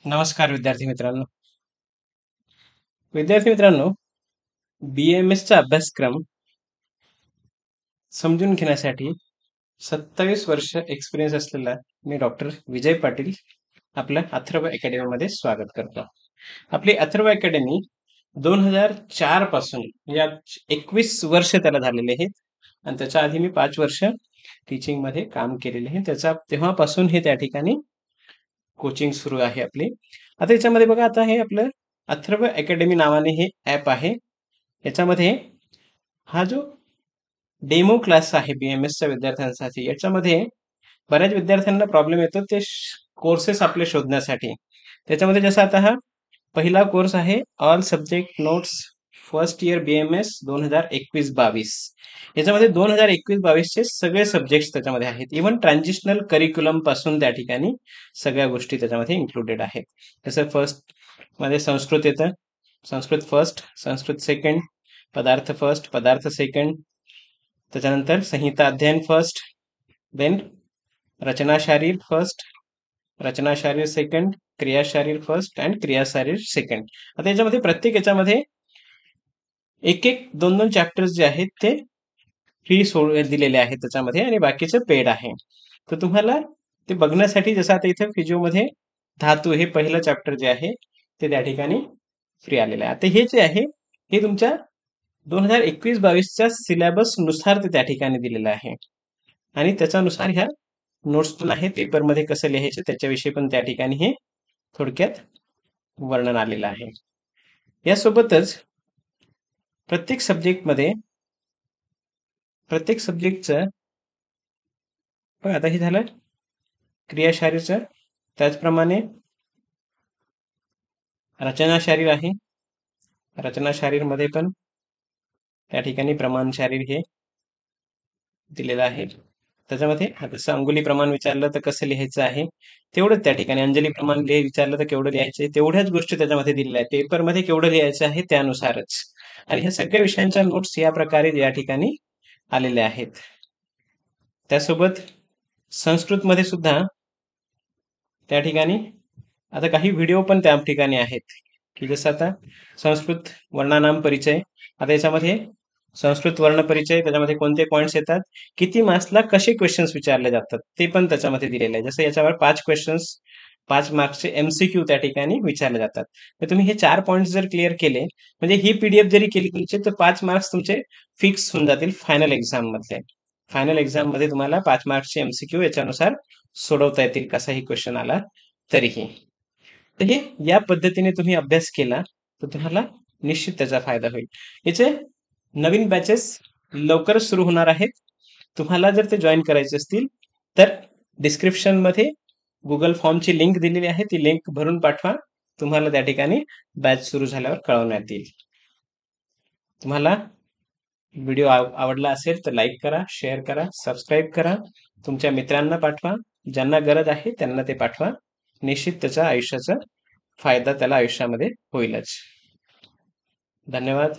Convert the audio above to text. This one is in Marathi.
नमस्कार विद्यार्थी मित्रांनो. विद्यार्थी मित्रांनो, BAMS चा अभ्यासक्रम समजून घेण्यासाठी 27 वर्ष एक्सपिरियन्स असलेला मी डॉक्टर विजय पाटील आपल्या अथर्व अकॅडमीमध्ये स्वागत करतो. आपली अथर्व अकॅडमी 2004 पासून या 21 वर्ष त्याला झालेले आहेत आणि त्याच्या आधी मी 5 वर्ष टीचिंग मध्ये काम केलेले आहे. तेव्हापासून हे त्या ठिकाणी कोचिंग सुरू आहे आपली. आता याच्यामध्ये बघा, आता हे आपलं अथर्व अकॅडमी नावाने हे ॲप आहे. याच्यामध्ये हा जो डेमो क्लास आहे BAMSच्या विद्यार्थ्यांसाठी, याच्यामध्ये बऱ्याच विद्यार्थ्यांना प्रॉब्लेम येतो ते कोर्सेस आपले शोधण्यासाठी. त्याच्यामध्ये जसं आता हा पहिला कोर्स आहे all subject notes first year BAMS 2021-22. याच्यामध्ये 2021-22चे सगळे सब्जेक्ट्स त्याच्यामध्ये आहेत. इव्हन ट्रान्झिशनल करिक्युलम पासून त्या ठिकाणी सगळ्या गोष्टी त्याच्यामध्ये इन्क्लुडेड आहेत. जसं फर्स्ट मध्ये संस्कृत येतं, संस्कृत फर्स्ट, संस्कृत सेकंड, पदार्थ फर्स्ट, पदार्थ सेकंड, त्याच्यानंतर संहिता अध्ययन फर्स्ट, देन रचना शारीर फर्स्ट, रचना शारीर सेकंड, क्रिया शारीर फर्स्ट अँड क्रिया शारीर सेकंड. आता याच्यामध्ये प्रत्येक याच्यामध्ये एक एक दोन दोन चॅप्टर्स जे आहेत ते फ्री दिलेले आहेत त्याच्यामध्ये आणि बाकीचे पेड आहे. तर तुम्हाला ते बघण्यासाठी, जसं आता इथे फिजिओमध्ये धातू हे पहिलं चॅप्टर जे आहे ते त्या ठिकाणी फ्री आलेलं आहे. आता हे जे आहे हे तुमच्या 2021-22च्या सिलेबस नुसार ते त्या ठिकाणी दिलेलं आहे आणि त्याच्यानुसार ह्या नोट्स पण आहे. पेपरमध्ये कसं लिहायचं त्याच्याविषयी पण त्या ठिकाणी हे थोडक्यात वर्णन आलेलं आहे. यासोबतच प्रत्येक सब्जेक्टचं आता हे झालं क्रियाशारीरचं. त्याचप्रमाणे रचना शारीर आहे. रचना शारीर मध्ये पण त्या ठिकाणी प्रमाण शारीर हे दिलेलं आहे. त्याच्यामध्ये जसं अंगुली प्रमाण विचारलं तर कसं लिहायचं आहे तेवढंच त्या ठिकाणी, अंजली प्रमाण विचारलं तर केवढं लिहायचं, तेवढ्याच गोष्टी त्याच्यामध्ये दिलेल्या आहेत. पेपरमध्ये केवढं लिहायचं आहे त्यानुसारच. आणि ह्या सगळ्या विषयांच्या नोट्स या प्रकारे या ठिकाणी आलेल्या आहेत. त्यासोबत संस्कृतमध्ये सुद्धा त्या ठिकाणी आता काही व्हिडिओ पण त्या ठिकाणी आहेत की जसं आता संस्कृत वर्णानाम परिचय. आता याच्यामध्ये संस्कृत वर्ण परिचय, त्याच्यामध्ये कोणते पॉइंट्स येतात, किती मार्क्सला कसे क्वेश्चन्स विचारले जातात ते पण त्याच्यामध्ये दिलेलं आहे. जसं याच्यावर 5 क्वेश्चन्स 5 मार्क्सचे MCQ त्या ठिकाणी विचारले जातात. तर तुम्ही हे 4 पॉइंट्स जर क्लिअर केले, म्हणजे ही PDF जरी केली तुमचे, तर 5 मार्क्स तुमचे फिक्स होऊन जातील फायनल एक्झाम मध्ये. फायनल एक्झाम मध्ये तुम्हाला 5 मार्क्सचे MCQ याच्यानुसार सोडवता येतील, कसाही क्वेश्चन आला तरीही. तर हे या पद्धतीने तुम्ही अभ्यास केला तर तुम्हाला निश्चित त्याचा फायदा होईल. याचे नवीन बॅचेस लवकरच सुरू होणार आहेत. तुम्हाला जर ते जॉईन करायचे असतील तर डिस्क्रिप्शन मध्ये गुगल फॉर्मची लिंक दिलेली आहे, ती लिंक भरून पाठवा. तुम्हाला त्या ठिकाणी बॅच सुरू झाल्यावर कळवण्यात येईल. तुम्हाला व्हिडिओ आवडला असेल तर लाईक करा, शेअर करा, सबस्क्राईब करा, तुमच्या मित्रांना पाठवा, ज्यांना गरज आहे त्यांना ते पाठवा. निश्चित त्याचा आयुष्याचा फायदा त्याला आयुष्यामध्ये होईलच. धन्यवाद.